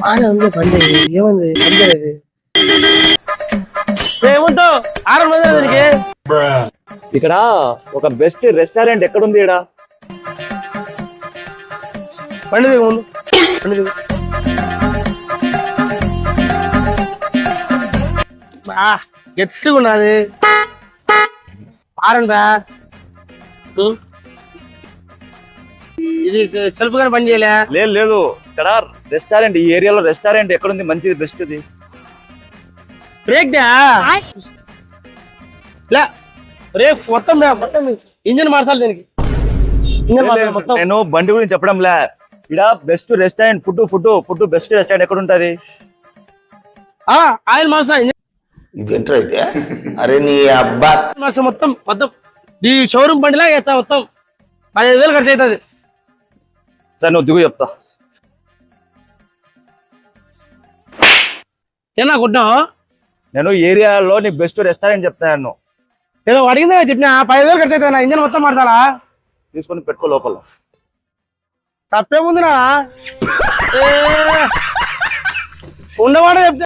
బాగానే ఉంది బండి. ఏముంది బండి అది? ఏముంటావు 6 మంది దానికి. ఇక్కడ ఒక బెస్ట్ రెస్టారెంట్ ఎక్కడుంది ఇక్కడ? బండి దిగు ముందు, బండి దిగు. గట్టిగా ఉన్నది ఆరండ్రా. ఇది సెల్ఫ్ గానే పని చేయలే. లేదు లేదు, ఇక్కడ రెస్టారెంట్, ఈ ఏరియాలో రెస్టారెంట్ ఎక్కడుంది మంచిది బెస్ట్? బ్రేక్ డా లే, బ్రేక్ మొత్తం ఇంజన్ మార్చాలి దీనికి. ఇంజన్ మార్చాలి మొత్తం. నేను బండి గురించి చెప్పడం లే, ఇక్కడ best restaurant food best restaurant ఎక్కడ ఉంటది? ఆయిల్ మార్చా, ఇదేంటో అయితే. అరే నీ అబ్బా మార్చా మొత్తం మొత్తం ఈ షోరూమ్ బండిలా వేస్తా మొత్తం 15,000 ఖర్చు అవుతుంది. సార్ నువ్వు దిగు చెప్తా. ఏనా కొట్టావు? నేను ఏరియాలో నీకు బెస్ట్ రెస్టారెంట్ చెప్తాను. ఏదో అడిగిందే చెప్పినా 15,000 ఖర్చు అవుతుంది. నా ఇంజన్ మొత్తం మార్చాలా? తీసుకొని పెట్టుకో లోపల. తప్పేముందినా ఉండవాడే చెప్తే